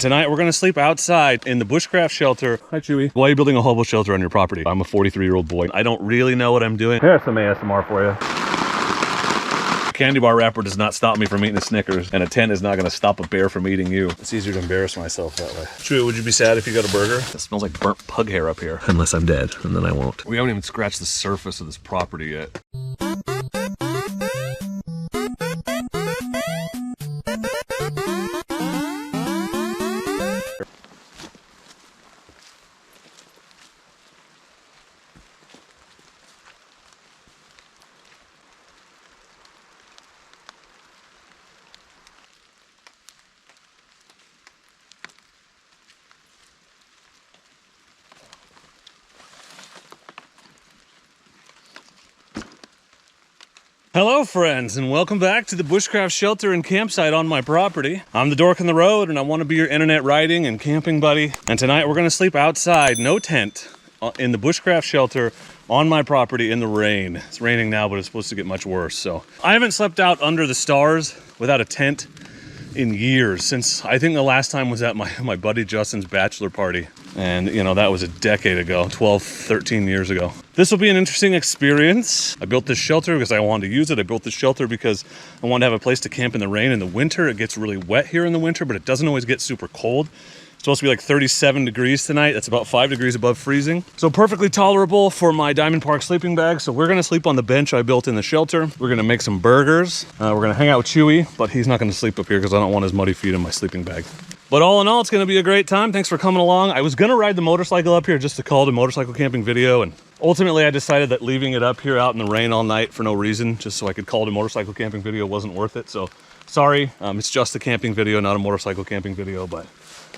tonight we're gonna sleep outside in the bushcraft shelter. Hi, Chewie. Why are you building a hobo shelter on your property? I'm a 43-year-old boy. I don't really know what I'm doing. Here's some ASMR for you. Candy bar wrapper does not stop me from eating a Snickers, and a tent is not gonna stop a bear from eating you. It's easier to embarrass myself that way. Chewie, would you be sad if you got a burger? It smells like burnt pug hair up here. Unless I'm dead, and then I won't. We haven't even scratched the surface of this property yet. Hello friends, and welcome back to the bushcraft shelter and campsite on my property. I'm the Dork on the road, and I want to be your internet riding and camping buddy. And tonight we're gonna sleep outside, no tent, in the bushcraft shelter on my property in the rain. It's raining now, but it's supposed to get much worse. So I haven't slept out under the stars without a tent in years, since I think the last time was at my buddy Justin's bachelor party. And you know, that was a decade ago, 12, 13 years ago. This will be an interesting experience. I built this shelter because I wanted to use it. I built this shelter because I wanted to have a place to camp in the rain. In the winter, it gets really wet here in the winter, but it doesn't always get super cold. It's supposed to be like 37 degrees tonight. That's about 5 degrees above freezing. So perfectly tolerable for my Diamond Park sleeping bag. So we're gonna sleep on the bench I built in the shelter. We're gonna make some burgers. We're gonna hang out with Chewie, but he's not gonna sleep up here because I don't want his muddy feet in my sleeping bag. But all in all, it's gonna be a great time. Thanks for coming along. I was gonna ride the motorcycle up here just to call it a motorcycle camping video, and ultimately I decided that leaving it up here out in the rain all night for no reason, just so I could call it a motorcycle camping video, wasn't worth it. So sorry, it's just a camping video, not a motorcycle camping video, but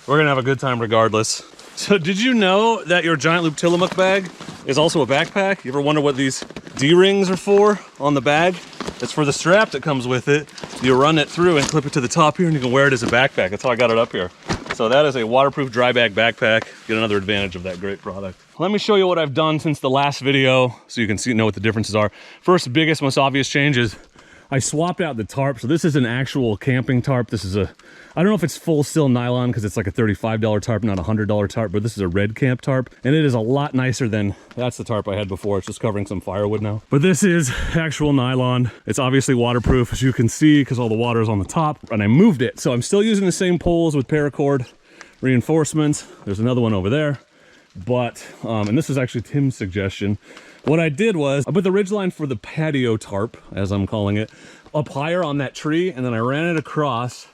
we're gonna have a good time regardless. So did you know that your giant loop Tillamook bag is also a backpack? You ever wonder what these D-rings are for on the bag? It's for the strap that comes with it. You run it through and clip it to the top here, and you can wear it as a backpack. That's how I got it up here. So that is a waterproof dry bag backpack. Get another advantage of that great product. Let me show you what I've done since the last video so you can know what the differences are. First, biggest, most obvious change is I swapped out the tarp. So this is an actual camping tarp. This is I don't know if it's full sill nylon because it's like a $35 tarp, not a $100 tarp, but this is a red camp tarp. And it is a lot nicer than, that's the tarp I had before. It's just covering some firewood now. But this is actual nylon. It's obviously waterproof, as you can see, because all the water is on the top. And I moved it. So I'm still using the same poles with paracord reinforcements. There's another one over there. But, and this is actually Tim's suggestion. What I did was I put the ridgeline for the patio tarp, as I'm calling it, up higher on that tree, and then I ran it across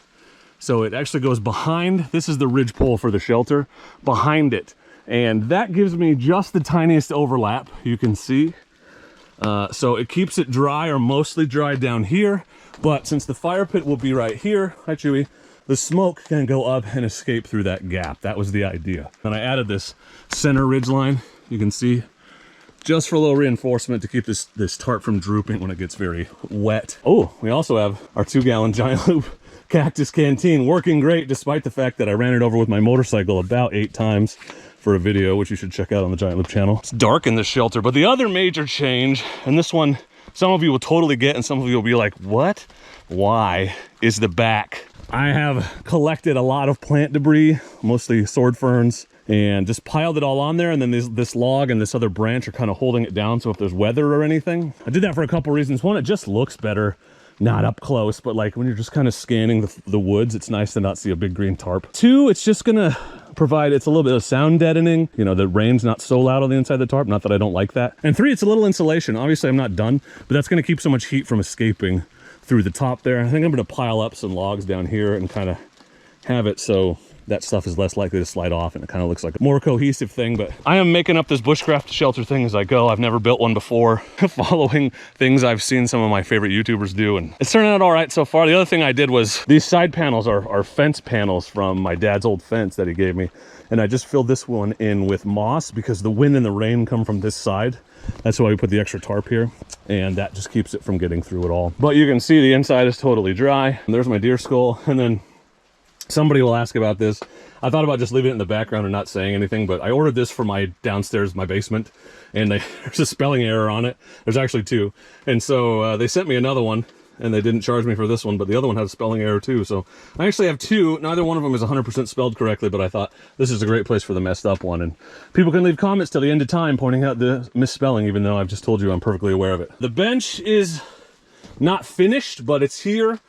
so it actually goes behind. This is the ridge pole for the shelter, behind it. And that gives me just the tiniest overlap, you can see. So it keeps it dry, or mostly dry down here. But since the fire pit will be right here, hi Chewie, the smoke can go up and escape through that gap. That was the idea. And I added this center ridge line, you can see, just for a little reinforcement to keep this tarp from drooping when it gets very wet. Oh, we also have our 2-gallon giant loop cactus canteen working great, despite the fact that I ran it over with my motorcycle about 8 times for a video, which you should check out on the Giant Loop channel. It's dark in this shelter, but the other major change, and this one some of you will totally get and some of you will be like, what? Why? Is the back. I have collected a lot of plant debris, mostly sword ferns, and just piled it all on there, and then this log and this other branch are kind of holding it down, so if there's weather or anything. I did that for a couple reasons. One, it just looks better, not up close, but like when you're just kind of scanning the woods, it's nice to not see a big green tarp. 2, it's just gonna provide, it's a little bit of sound deadening. You know, the rain's not so loud on the inside of the tarp, not that I don't like that. And 3, it's a little insulation. Obviously I'm not done, but that's gonna keep so much heat from escaping through the top there. I think I'm gonna pile up some logs down here and kind of have it so that stuff is less likely to slide off, and it kind of looks like a more cohesive thing. But I am making up this bushcraft shelter thing as I go. I've never built one before, following things I've seen some of my favorite YouTubers do, and it's turning out all right so far. The other thing I did was, these side panels are fence panels from my dad's old fence that he gave me, and I just filled this one in with moss because the wind and the rain come from this side. That's why we put the extra tarp here, and that just keeps it from getting through it all. But you can see the inside is totally dry. And there's my deer skull, and then somebody will ask about this. I thought about just leaving it in the background and not saying anything, but I ordered this for my downstairs, my basement, and there's a spelling error on it. There's actually 2. And so they sent me another one, and they didn't charge me for this one, but the other one had a spelling error too. So I actually have two. Neither one of them is 100% spelled correctly, but I thought this is a great place for the messed up one. And people can leave comments till the end of time pointing out the misspelling, even though I've just told you I'm perfectly aware of it. The bench is not finished, but it's here.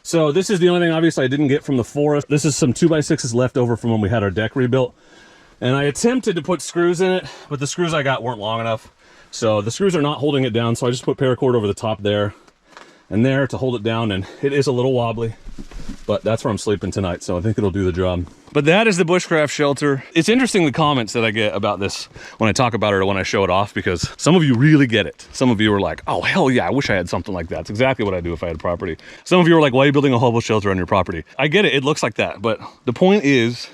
So this is the only thing obviously I didn't get from the forest. This is some 2x6s left over from when we had our deck rebuilt. And I attempted to put screws in it, but the screws I got weren't long enough. So the screws are not holding it down, so I just put paracord over the top there and there to hold it down, and it is a little wobbly, but that's where I'm sleeping tonight, so I think it'll do the job. But that is the bushcraft shelter. It's interesting the comments that I get about this when I talk about it or when I show it off, because some of you really get it. Some of you are like, oh, hell yeah, I wish I had something like that. It's exactly what I do if I had property. Some of you are like, why are you building a hobo shelter on your property? I get it, it looks like that, but the point is,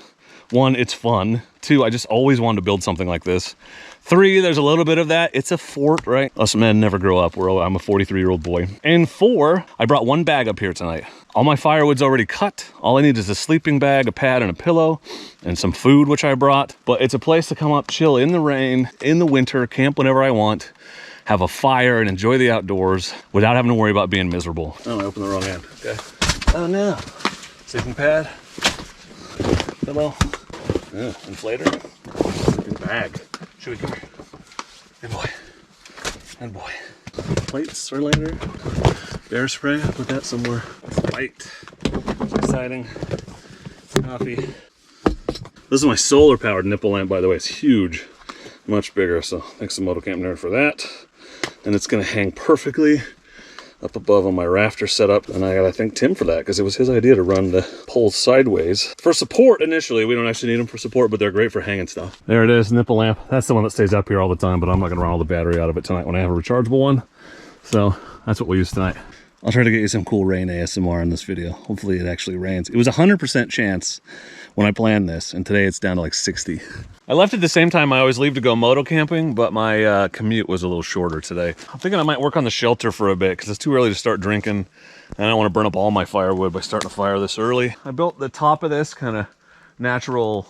one, it's fun. Two, I just always wanted to build something like this. Three, there's a little bit of that. It's a fort, right? Us men never grow up. I'm a 43-year-old boy. And four, I brought one bag up here tonight. All my firewood's already cut. All I need is a sleeping bag, a pad, and a pillow, and some food, which I brought. But it's a place to come up, chill in the rain, in the winter, camp whenever I want, have a fire, and enjoy the outdoors without having to worry about being miserable. Oh, I opened the wrong end. Okay. Oh, no. Sleeping pad. Pillow. Yeah, inflator. Sleeping bag. Chewie, come here. Good boy. Good boy. Plates for later. Bear spray. I'll put that somewhere. Light. Exciting. Coffee. This is my solar powered nipple lamp, by the way. It's huge. Much bigger. So thanks to Moto Camp Nerd for that. And it's going to hang perfectly up above on my rafter setup, and I gotta thank Tim for that, because it was his idea to run the poles sideways. For support initially, we don't actually need them for support, but they're great for hanging stuff. There it is, nipple lamp. That's the one that stays up here all the time, but I'm not gonna run all the battery out of it tonight when I have a rechargeable one. So that's what we'll use tonight. I'll try to get you some cool rain ASMR in this video. Hopefully it actually rains. It was a 100% chance when I planned this, and today it's down to like 60. I left at the same time I always leave to go moto camping, but my commute was a little shorter today. I'm thinking I might work on the shelter for a bit, because it's too early to start drinking, and I don't want to burn up all my firewood by starting a fire this early. I built the top of this kind of natural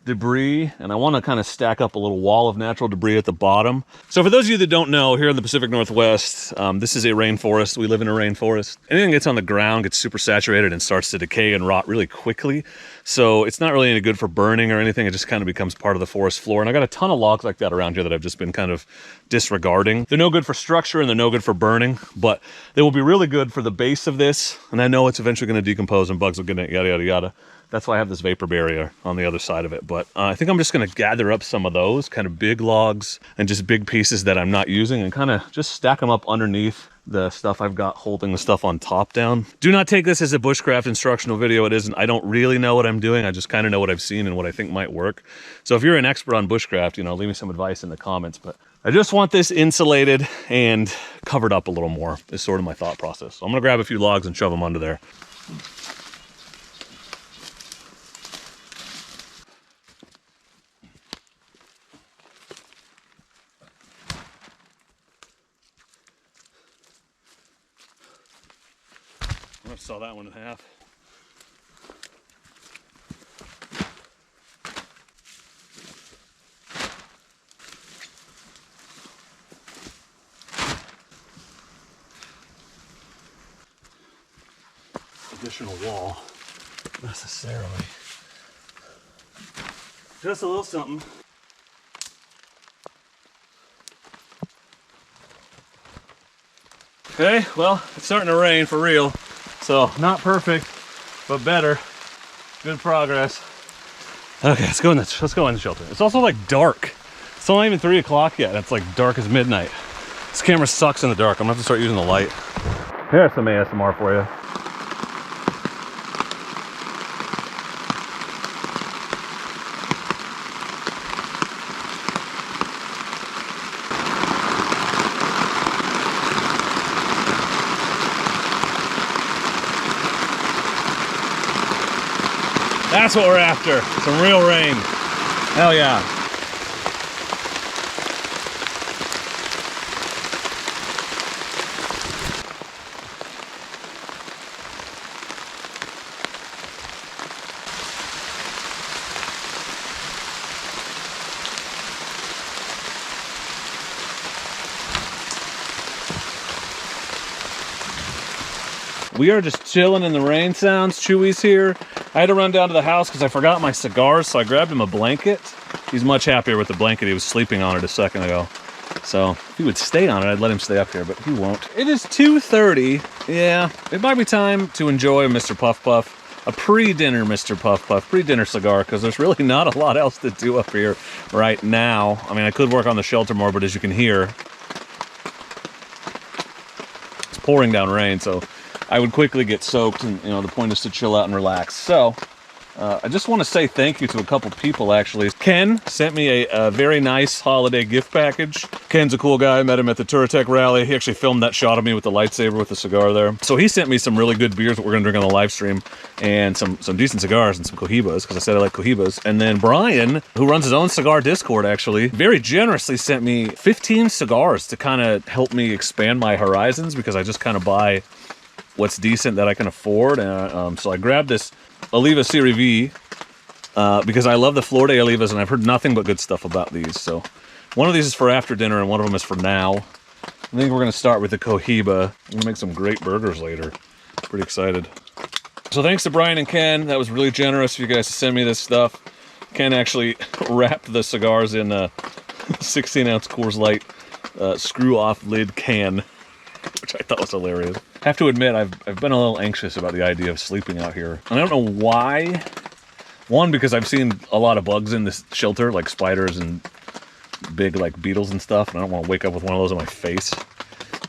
debris, and I want to kind of stack up a little wall of natural debris at the bottom. So for those of you that don't know, here in the Pacific Northwest, this is a rainforest. We live in a rainforest. Anything that gets on the ground gets super saturated and starts to decay and rot really quickly. So it's not really any good for burning or anything. It just kind of becomes part of the forest floor. And I got a ton of logs like that around here that I've just been kind of disregarding. They're no good for structure and they're no good for burning, but they will be really good for the base of this. And I know it's eventually going to decompose and bugs will get in it, yada, yada, yada. That's why I have this vapor barrier on the other side of it. But I think I'm just going to gather up some of those kind of big logs and just big pieces that I'm not using and kind of just stack them up underneath the stuff I've got holding the stuff on top down. Do not take this as a bushcraft instructional video. It isn't. I don't really know what I'm doing. I just kind of know what I've seen and what I think might work. So if you're an expert on bushcraft, you know, leave me some advice in the comments. But I just want this insulated and covered up a little more is sort of my thought process. So I'm going to grab a few logs and shove them under there. I'm gonna saw that one in half. Additional wall, necessarily. Just a little something. Okay, well, it's starting to rain for real. So, not perfect, but better. Good progress. Okay, let's go in the shelter. It's also like dark. It's not even 3 o'clock yet. It's like dark as midnight. This camera sucks in the dark. I'm gonna have to start using the light. Here's some ASMR for you. That's what we're after. Some real rain. Hell yeah. We are just chilling in the rain sounds. Chewie's here. I had to run down to the house because I forgot my cigars, so I grabbed him a blanket. He's much happier with the blanket. He was sleeping on it a second ago. So if he would stay on it, I'd let him stay up here, but he won't. It is 2:30. Yeah, it might be time to enjoy Mr. Puff Puff. A pre-dinner Mr. Puff Puff, pre-dinner cigar, because there's really not a lot else to do up here right now. I mean, I could work on the shelter more, but as you can hear, it's pouring down rain, so I would quickly get soaked, and you know, the point is to chill out and relax. So I just want to say thank you to a couple people, actually. Ken sent me a very nice holiday gift package. Ken's a cool guy. I met him at the Touratech rally. He actually filmed that shot of me with the lightsaber with the cigar there. So he sent me some really good beers that we're going to drink on the live stream, and some decent cigars and some Cohibas, because I said I like Cohibas. And then Brian, who runs his own cigar Discord, actually, very generously sent me 15 cigars to kind of help me expand my horizons, because I just kind of buy what's decent that I can afford. So I grabbed this Oliva Serie V because I love the Flor de Olivas, and I've heard nothing but good stuff about these. So one of these is for after dinner, and one of them is for now. I think we're going to start with the Cohiba. I'm going to make some great burgers later. Pretty excited. So thanks to Brian and Ken. That was really generous of you guys to send me this stuff. Ken actually wrapped the cigars in a 16-ounce Coors Light screw-off lid can, which I thought was hilarious. I have to admit, I've been a little anxious about the idea of sleeping out here. And I don't know why. One, because I've seen a lot of bugs in this shelter, like spiders and big like beetles and stuff, and I don't want to wake up with one of those on my face.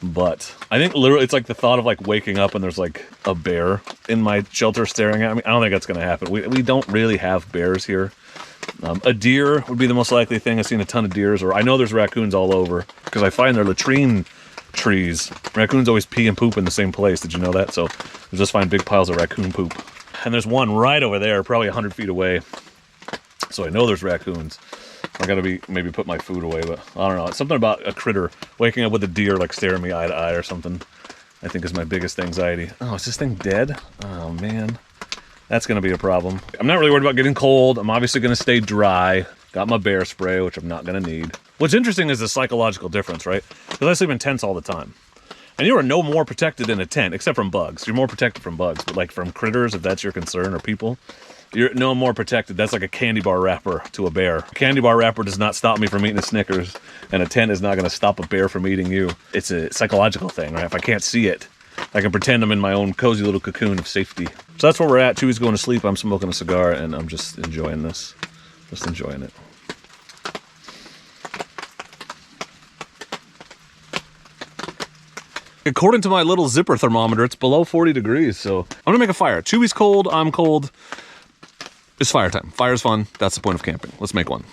But I think literally it's like the thought of like waking up and there's like a bear in my shelter staring at me. I don't think that's going to happen. We don't really have bears here. A deer would be the most likely thing. I've seen a ton of deers, or I know there's raccoons all over, because I find their latrine trees. Raccoons always pee and poop in the same place. Did you know that? So you just find big piles of raccoon poop. And there's one right over there, probably 100 feet away. So I know there's raccoons. I gotta maybe put my food away, but I don't know. It's something about a critter waking up with a deer like staring me eye to eye or something, I think is my biggest anxiety. Oh, is this thing dead? Oh man, that's gonna be a problem. I'm not really worried about getting cold. I'm obviously gonna stay dry. Got my bear spray, which I'm not gonna need. What's interesting is the psychological difference, right? Because I sleep in tents all the time. And you are no more protected in a tent, except from bugs. You're more protected from bugs, but like from critters, if that's your concern, or people, you're no more protected. That's like a candy bar wrapper to a bear. A candy bar wrapper does not stop me from eating a Snickers, and a tent is not gonna stop a bear from eating you. It's a psychological thing, right? If I can't see it, I can pretend I'm in my own cozy little cocoon of safety. So that's where we're at. Chewie's going to sleep, I'm smoking a cigar, and I'm just enjoying this. Just enjoying it. According to my little zipper thermometer, it's below 40 degrees, so I'm gonna make a fire. Chewie's cold, I'm cold. It's fire time. Fire's fun. That's the point of camping. Let's make one.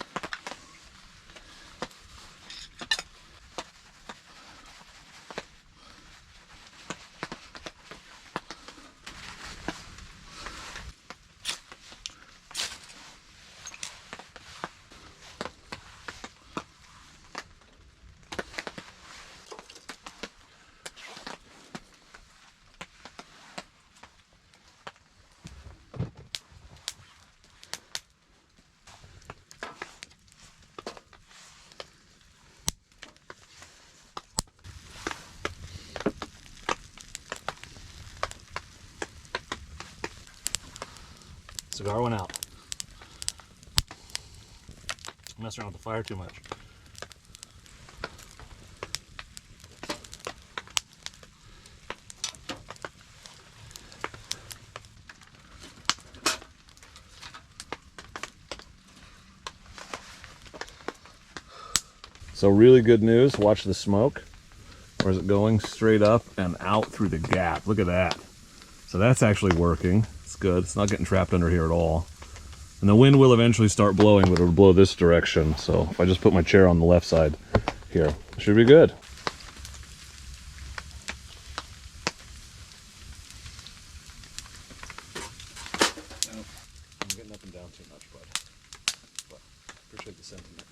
Cigar went out. I'm messing around with the fire too much. So really good news, watch the smoke. Or is it going straight up and out through the gap? Look at that. So that's actually working. It's good. It's not getting trapped under here at all. And the wind will eventually start blowing, but it'll blow this direction. So if I just put my chair on the left side here, it should be good. I'm getting up and down too much, but appreciate the sentiment.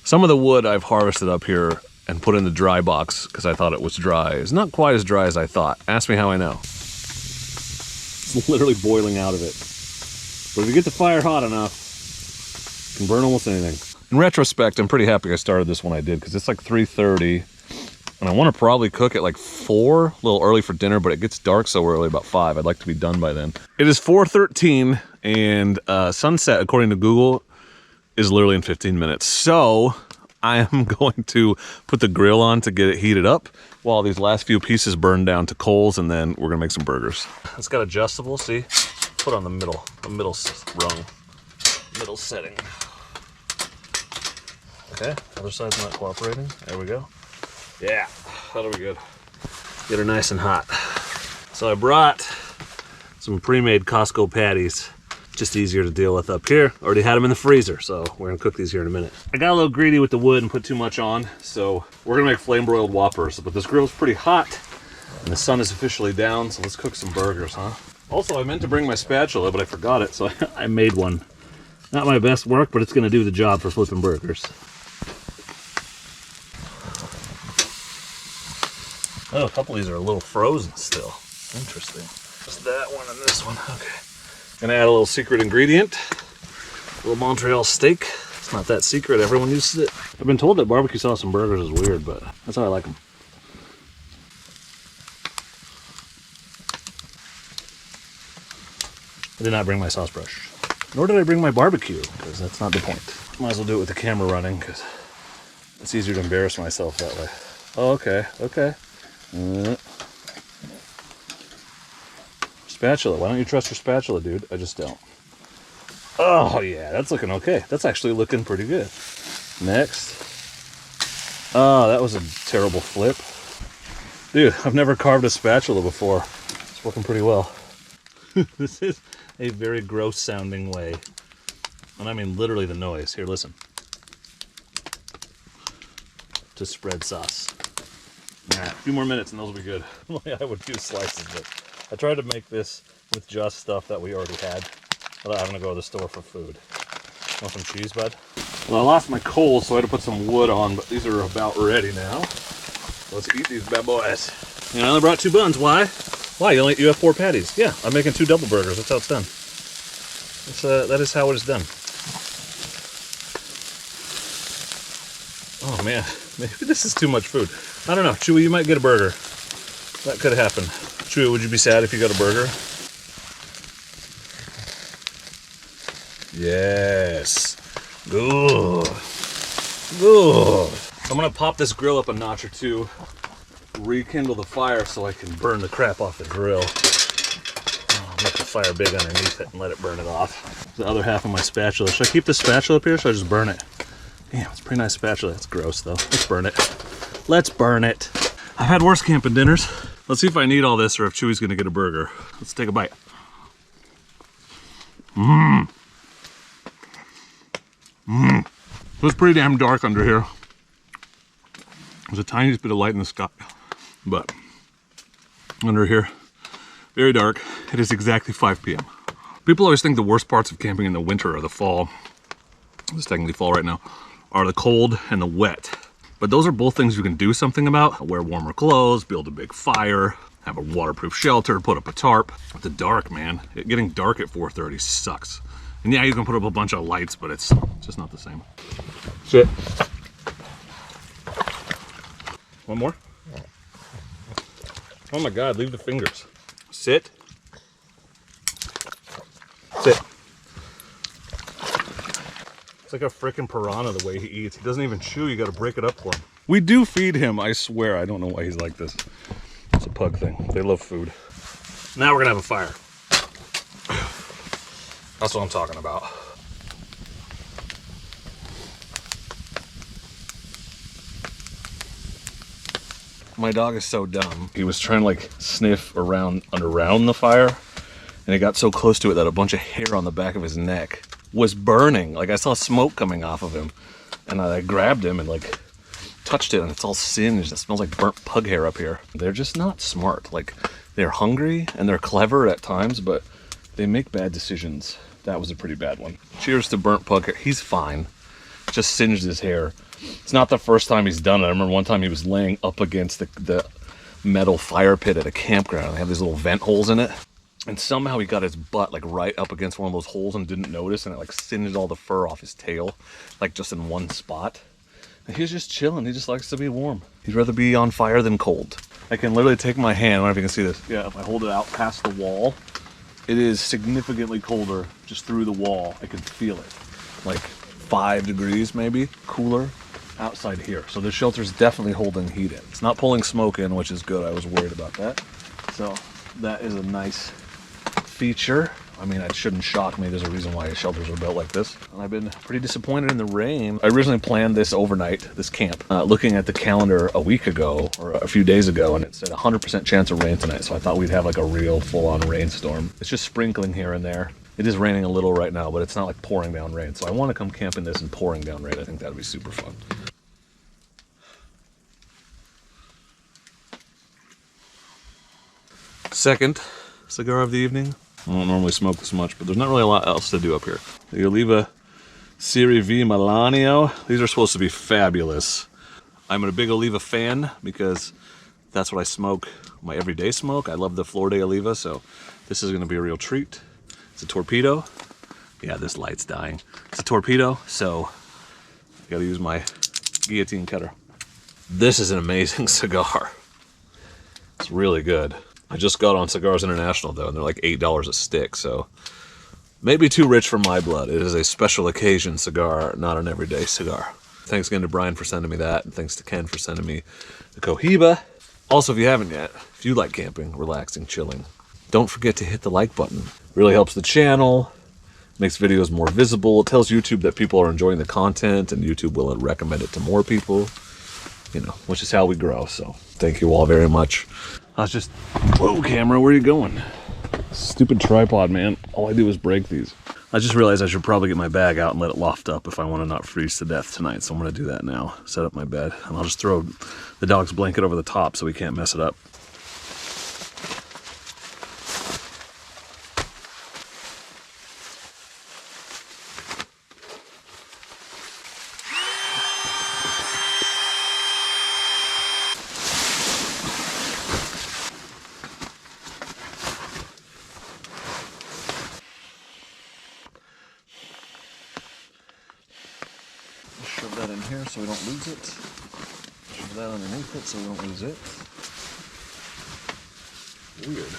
Some of the wood I've harvested up here and put in the dry box because I thought it was dry. It's not quite as dry as I thought. Ask me how I know. It's literally boiling out of it. But if you get the fire hot enough, Can burn almost anything. In retrospect, I'm pretty happy I started this when I did, because it's like 3:30, and I want to probably cook at like 4, a little early for dinner, but it gets dark so early, about 5. I'd like to be done by then. It is 4:13, and sunset, according to Google, is literally in 15 minutes. So I am going to put the grill on to get it heated up while these last few pieces burn down to coals, and then we're gonna make some burgers. It's got adjustable, see? Put on the middle rung, middle setting. Okay, other side's not cooperating. There we go. Yeah, that'll be good. Get her nice and hot. So I brought some pre-made Costco patties. Just easier to deal with up here. Already had them in the freezer, so we're gonna cook these here in a minute. I got a little greedy with the wood and put too much on, so we're gonna make flame broiled Whoppers. But this grill's pretty hot, and the sun is officially down, so let's cook some burgers, huh? Also, I meant to bring my spatula, but I forgot it, so I made one. Not my best work, but it's gonna do the job for flipping burgers. Oh, a couple of these are a little frozen still. Interesting. Just that one and this one, okay. Gonna add a little secret ingredient, a little Montreal steak. It's not that secret, everyone uses it. I've been told that barbecue sauce and burgers is weird, but that's how I like them. I did not bring my sauce brush, nor did I bring my barbecue, because that's not the point. Might as well do it with the camera running, because it's easier to embarrass myself that way. Oh, okay, okay. Spatula. Why don't you trust your spatula, dude? I just don't. Oh, yeah, that's looking okay. That's actually looking pretty good. Next. Oh, that was a terrible flip. Dude, I've never carved a spatula before. It's working pretty well. This is a very gross sounding way. And I mean literally the noise. Here, listen. To spread sauce. Nah, a few more minutes and those will be good. I would use slices, but I tried to make this with just stuff that we already had without having to go to the store for food. Want some cheese, bud? Well, I lost my coals, so I had to put some wood on, but these are about ready now. Let's eat these bad boys. You know, I only brought 2 buns. Why? Why? You have 4 patties. Yeah, I'm making 2 double burgers. That's how it's done. That is how it is done. Oh, man. Maybe this is too much food. I don't know. Chewie, you might get a burger. That could happen. Chewie, would you be sad if you got a burger? Yes. Good. Good. I'm going to pop this grill up a notch or 2, rekindle the fire so I can burn the crap off the grill. Make the fire big underneath it and let it burn it off. The other half of my spatula. Should I keep the spatula up here or should I just burn it? Damn, it's a pretty nice spatula. That's gross though. Let's burn it. Let's burn it. I've had worse camping dinners. Let's see if I need all this or if Chewie's gonna get a burger. Let's take a bite. Mmm. Mmm. It was pretty damn dark under here. There's a tiniest bit of light in the sky, but under here, very dark. It is exactly 5 p.m. People always think the worst parts of camping in the winter or the fall, it's technically fall right now, are the cold and the wet. But those are both things you can do something about. Wear warmer clothes, build a big fire, have a waterproof shelter, put up a tarp. The dark, man, getting dark at 4:30 sucks. And yeah, you can put up a bunch of lights, but it's just not the same. Sit. One more? Oh my God, leave the fingers. Sit. Sit. It's like a freaking piranha the way he eats. He doesn't even chew, you gotta break it up for him. We do feed him, I swear. I don't know why he's like this. It's a pug thing. They love food. Now we're gonna have a fire. That's what I'm talking about. My dog is so dumb. He was trying to like sniff around the fire, and it got so close to it that a bunch of hair on the back of his neck was burning. Like I saw smoke coming off of him, and I grabbed him and like touched it, and it's all singed. It smells like burnt pug hair up here. They're just not smart. Like they're hungry and they're clever at times, but they make bad decisions. That was a pretty bad one. Cheers to burnt pug hair. He's fine. Just singed his hair. It's not the first time he's done it. I remember one time he was laying up against the metal fire pit at a campground. They have these little vent holes in it. And somehow he got his butt like right up against one of those holes and didn't notice, and it like singed all the fur off his tail, like just in one spot. And he's just chilling. He just likes to be warm. He'd rather be on fire than cold. I can literally take my hand, I don't know if you can see this. Yeah, if I hold it out past the wall, it is significantly colder just through the wall. I can feel it. Like 5 degrees maybe cooler outside here. So the shelter's definitely holding heat in. It's not pulling smoke in, which is good. I was worried about that. So that is a nice feature. I mean, it shouldn't shock me. There's a reason why shelters are built like this. And I've been pretty disappointed in the rain. I originally planned this overnight, this camp, looking at the calendar a week ago or a few days ago, and it said 100% chance of rain tonight. So I thought we'd have like a real full-on rainstorm. It's just sprinkling here and there. It is raining a little right now, but it's not like pouring down rain. So I want to come camp in this and pouring down rain. I think that'd be super fun. Second cigar of the evening. I don't normally smoke this much, but there's not really a lot else to do up here. The Oliva Serie V Milanio. These are supposed to be fabulous. I'm a big Oliva fan because that's what I smoke, my everyday smoke. I love the Flor de Oliva, so this is gonna be a real treat. It's a torpedo. Yeah, this light's dying. It's a torpedo, so I gotta use my guillotine cutter. This is an amazing cigar. It's really good. I just got on Cigars International though, and they're like $8 a stick, so maybe too rich for my blood. It is a special occasion cigar, not an everyday cigar. Thanks again to Brian for sending me that, and thanks to Ken for sending me the Cohiba. Also, if you haven't yet, if you like camping, relaxing, chilling, don't forget to hit the like button. It really helps the channel, makes videos more visible. It tells YouTube that people are enjoying the content, and YouTube will recommend it to more people, you know, which is how we grow. So thank you all very much. I was just, whoa, camera, where are you going? Stupid tripod, man. All I do is break these. I just realized I should probably get my bag out and let it loft up if I want to not freeze to death tonight. So I'm going to do that now. Set up my bed, and I'll just throw the dog's blanket over the top so we can't mess it up. Shove that in here so we don't lose it. Shove that underneath it so we don't lose it. Weird.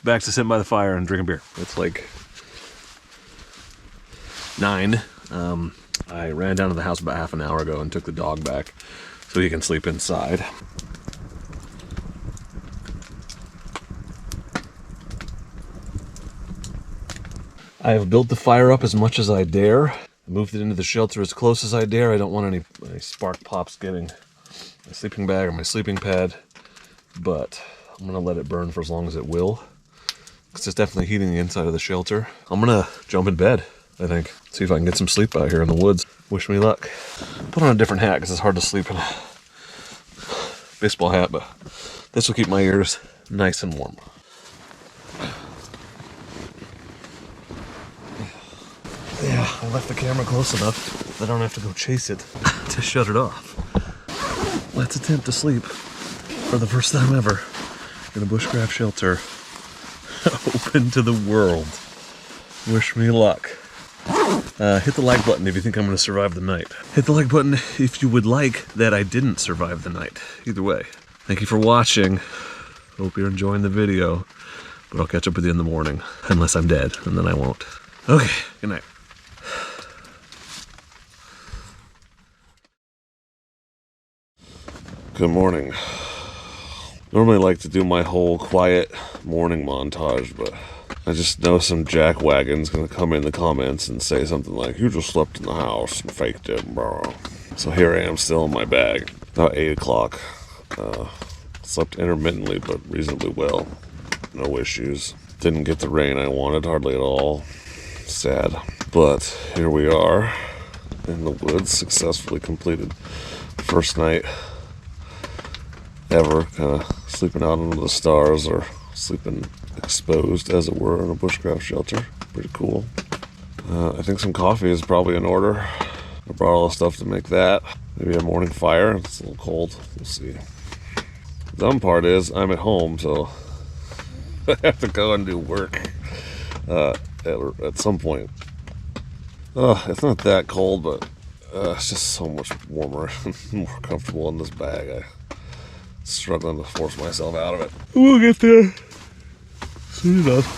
Back to sitting by the fire and drinking beer. It's like 9. I ran down to the house about half an hour ago and took the dog back so he can sleep inside. I have built the fire up as much as I dare. Moved it into the shelter as close as I dare. I don't want any spark pops getting my sleeping bag or my sleeping pad, but I'm gonna let it burn for as long as it will, because it's definitely heating the inside of the shelter. I'm gonna jump in bed, I think. See if I can get some sleep out here in the woods. Wish me luck. Put on a different hat because it's hard to sleep in a baseball hat, but this will keep my ears nice and warm. Yeah, I left the camera close enough that I don't have to go chase it to shut it off. Let's attempt to sleep for the first time ever in a bushcraft shelter open to the world. Wish me luck. Hit the like button if you think I'm going to survive the night. Hit the like button if you would like that I didn't survive the night. Either way, thank you for watching. Hope you're enjoying the video, but I'll catch up with you in the morning, unless I'm dead, and then I won't. Okay, good night. Good morning. Normally like to do my whole quiet morning montage, but I just know some jackwagon's gonna come in the comments and say something like, "You just slept in the house and faked it, bro." So here I am still in my bag. About 8 o'clock. Slept intermittently, but reasonably well. No issues. Didn't get the rain I wanted, hardly at all. Sad. But here we are in the woods, successfully completed first night ever, kind of sleeping out under the stars, or sleeping exposed, as it were, in a bushcraft shelter. Pretty cool. I think some coffee is probably in order. I brought all the stuff to make that. Maybe a morning fire. It's a little cold. We'll see. The dumb part is I'm at home, so I have to go and do work at some point. It's not that cold, but it's just so much warmer and more comfortable in this bag. I'm struggling to force myself out of it. We'll get there soon enough.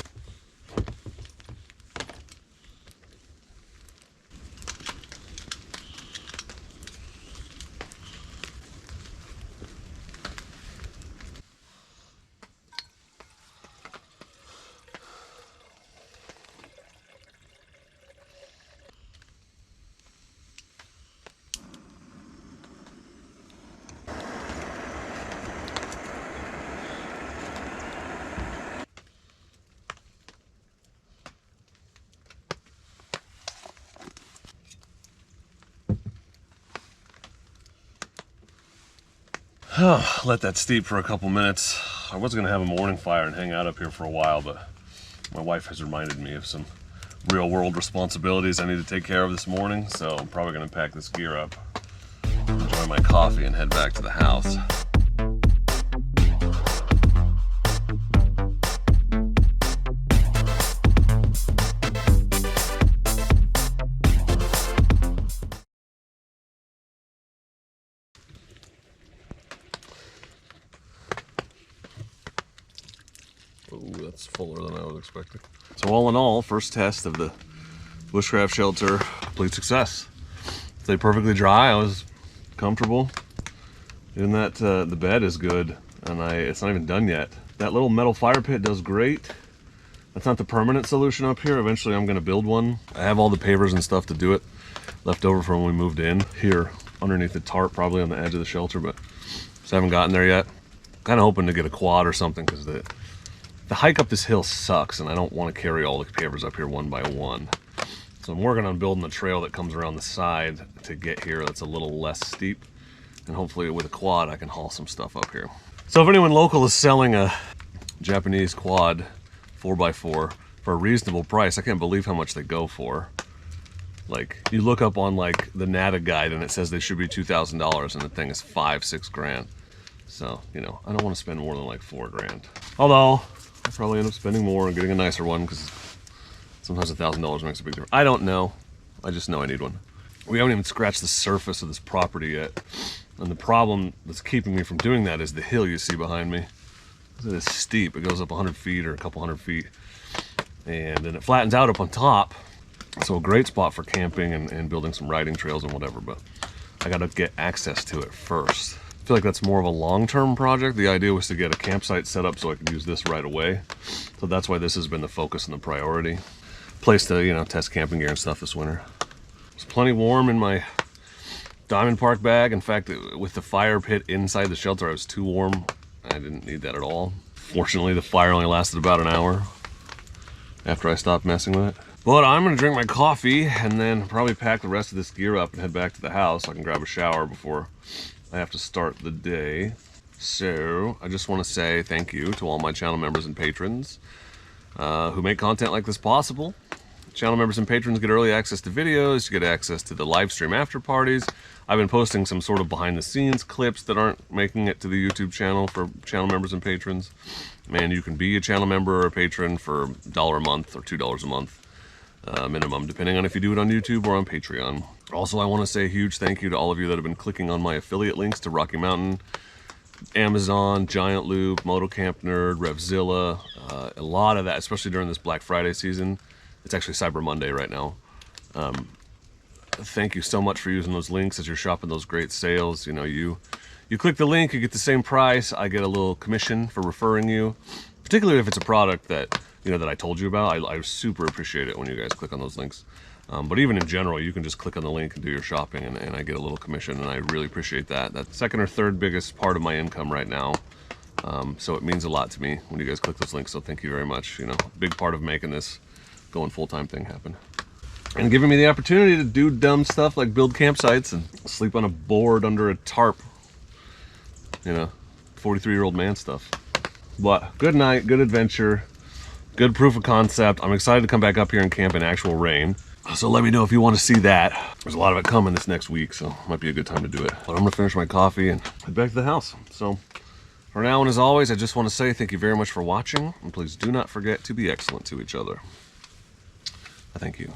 Let that steep for a couple minutes. I was gonna have a morning fire and hang out up here for a while, but my wife has reminded me of some real world responsibilities I need to take care of this morning, so I'm probably gonna pack this gear up, enjoy my coffee, and head back to the house. Ooh, that's fuller than I was expecting. So all in all, first test of the bushcraft shelter, complete success. Stayed perfectly dry. I was comfortable. In that the bed is good, and it's not even done yet. That little metal fire pit does great. That's not the permanent solution up here. Eventually I'm gonna build one. I have all the pavers and stuff to do it left over from when we moved in here underneath the tarp, probably on the edge of the shelter, but just haven't gotten there yet. Kind of hoping to get a quad or something, because the hike up this hill sucks, and I don't want to carry all the pavers up here one by one. So I'm working on building a trail that comes around the side to get here that's a little less steep, and hopefully with a quad I can haul some stuff up here. So if anyone local is selling a Japanese quad 4x4 for a reasonable price, I can't believe how much they go for. Like, you look up on like the NATA guide and it says they should be $2,000, and the thing is $5-6 grand. So, you know, I don't want to spend more than like $4 grand. Although I'll probably end up spending more and getting a nicer one, because sometimes $1,000 makes a big difference. I don't know. I just know I need one. We haven't even scratched the surface of this property yet. And the problem that's keeping me from doing that is the hill you see behind me. It is steep. It goes up 100 feet or a couple hundred feet. And then it flattens out up on top. So a great spot for camping and building some riding trails and whatever, but I gotta get access to it first. I feel like that's more of a long-term project. The idea was to get a campsite set up so I could use this right away. So that's why this has been the focus and the priority. Place to, you know, test camping gear and stuff this winter. It's plenty warm in my Diamond Park bag. In fact, with the fire pit inside the shelter, I was too warm. I didn't need that at all. Fortunately, the fire only lasted about an hour after I stopped messing with it. But I'm gonna drink my coffee and then probably pack the rest of this gear up and head back to the house so I can grab a shower before I have to start the day. So I just want to say thank you to all my channel members and patrons who make content like this possible. Channel members and patrons get early access to videos, you get access to the live stream after parties. I've been posting some sort of behind the scenes clips that aren't making it to the YouTube channel for channel members and patrons. Man, you can be a channel member or a patron for $1 a month or $2 a month minimum, depending on if you do it on YouTube or on Patreon. Also, I want to say a huge thank you to all of you that have been clicking on my affiliate links to Rocky Mountain, Amazon, Giant Loop, Moto Camp Nerd, Revzilla, a lot of that, especially during this Black Friday season. It's actually Cyber Monday right now. Thank you so much for using those links as you're shopping those great sales. You know, you click the link, you get the same price. I get a little commission for referring you, particularly if it's a product that, you know, that I told you about. I super appreciate it when you guys click on those links. But even in general, you can just click on the link and do your shopping, and I get a little commission, and I really appreciate that. That's the second or third biggest part of my income right now. So it means a lot to me when you guys click those links, so thank you very much. You know, big part of making this going full-time thing happen. And giving me the opportunity to do dumb stuff like build campsites and sleep on a board under a tarp. You know, 43-year-old man stuff. But good night, good adventure, good proof of concept. I'm excited to come back up here and camp in actual rain. So let me know if you want to see that. There's a lot of it coming this next week, so it might be a good time to do it. But I'm gonna finish my coffee and head back to the house. So For now and as always, I just want to say thank you very much for watching, and please do not forget to be excellent to each other. I thank you.